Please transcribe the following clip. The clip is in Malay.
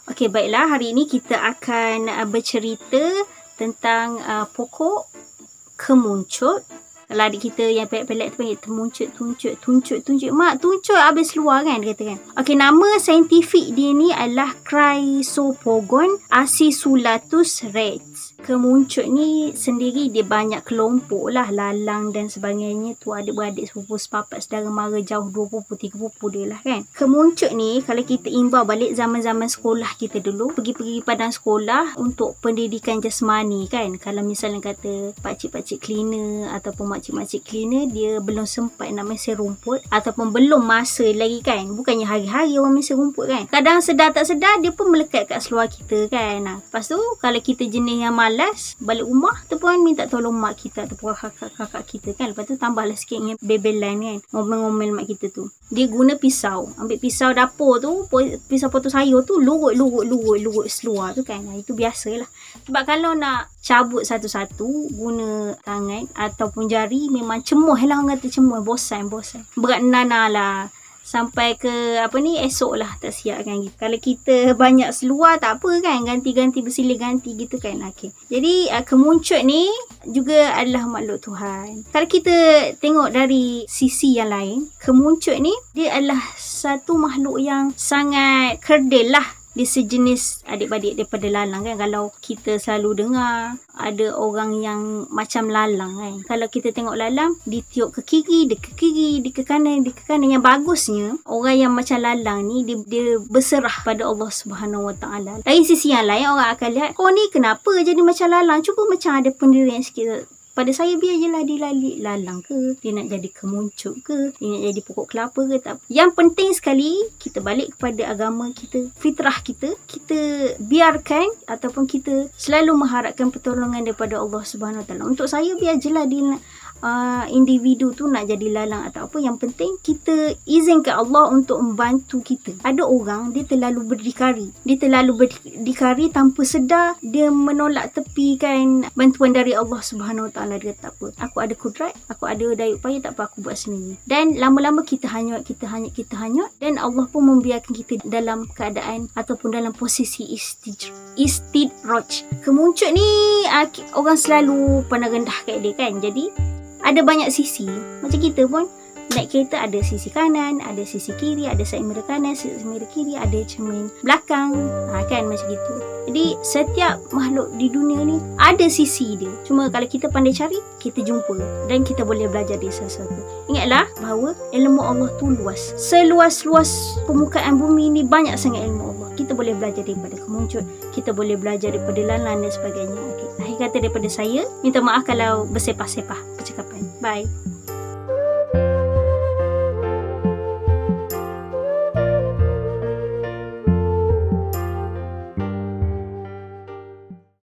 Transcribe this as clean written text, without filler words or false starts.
Okey, baiklah. Hari ini kita akan bercerita tentang pokok kemuncut. Kalau adik kita yang pelik-pelik tu panggil tuncut. Mak, tuncut habis luar kan, dia kata kan. Okey, nama saintifik dia ni adalah Chrysopogon aciculatus rex. Kemuncut ni sendiri dia banyak kelompok lah, lalang dan sebagainya tu, adik-beradik, sepupu, sepapat, saudara mara jauh 2 pupu, 3 pupu dia lah kan. Kemuncut ni kalau kita imbau balik zaman-zaman sekolah kita dulu, pergi padang sekolah untuk pendidikan jasmani kan. Kalau misalnya kata pakcik-pakcik cleaner ataupun makcik-makcik cleaner, dia belum sempat nak mesin rumput ataupun belum masa lagi kan. Bukannya hari-hari orang mesin rumput kan. Kadang sedar tak sedar dia pun melekat kat seluar kita kan. Lepas tu kalau kita jenis yang malas, balik rumah tu pun minta tolong mak kita ataupun kakak kita kan. Lepas tu tambahlah sikit dengan bebelan kan, ngomel-ngomel mak kita tu. Dia guna pisau, ambil pisau dapur tu, pisau potong sayur tu, lurut seluar tu kan. Itu biasalah. Sebab kalau nak cabut satu-satu guna tangan ataupun jari, memang cemuh lah, orang kata cemuh, bosan. Berat nana lah. Sampai ke esok lah tak siap kan. Kalau kita banyak seluar tak apa kan, ganti-ganti, bersilih ganti gitu kan. Okay. Jadi kemuncut ni juga adalah makhluk Tuhan. Kalau kita tengok dari sisi yang lain, kemuncut ni dia adalah satu makhluk yang sangat kerdil lah. Dia sejenis adik-beradik daripada lalang kan. Kalau kita selalu dengar ada orang yang macam lalang kan. Kalau kita tengok lalang, dia tiup ke kiri, dia ke kiri, dia ke kanan. Yang bagusnya, orang yang macam lalang ni, dia berserah pada Allah Subhanahu Wa Taala. Dari sisi yang lain, orang akan lihat, kau ni kenapa jadi macam lalang? Cuba macam ada pendirian sikit. Pada saya biar je lah dia lalang ke, dia nak jadi kemuncut ke, dia nak jadi pokok kelapa ke, tak. Yang penting sekali, kita balik kepada agama kita, fitrah kita biarkan ataupun kita selalu mengharapkan pertolongan daripada Allah Subhanahu Wa Taala. Untuk saya biar je lah dia individu tu nak jadi lalang atau apa, yang penting kita izinkan Allah untuk membantu kita. Ada orang dia terlalu berdikari tanpa sedar, dia menolak tepikan bantuan dari Allah Subhanahu Wa Taala. Dia tak apa, aku ada kudrat, aku ada daya upaya, tak apa, aku buat sendiri. Dan lama-lama kita hanyut dan Allah pun membiarkan kita dalam keadaan ataupun dalam posisi istidraj. Kemuncut ni orang selalu pandang rendah kat dia kan. Jadi ada banyak sisi. Macam kita pun naik kereta, ada sisi kanan, ada sisi kiri, ada side mirror kanan, side mirror kiri, ada cermin belakang, kan macam gitu. Jadi setiap makhluk di dunia ni ada sisi dia. Cuma kalau kita pandai cari, kita jumpa dan kita boleh belajar dari sesuatu. Ingatlah bahawa ilmu Allah tu luas. Seluas-luas permukaan bumi ni banyak sangat ilmu Allah. Kita boleh belajar daripada kemuncut, kita boleh belajar daripada lalang dan sebagainya. Okay. Akhir kata daripada saya, minta maaf kalau bersepah-sepah percakapan. Bye.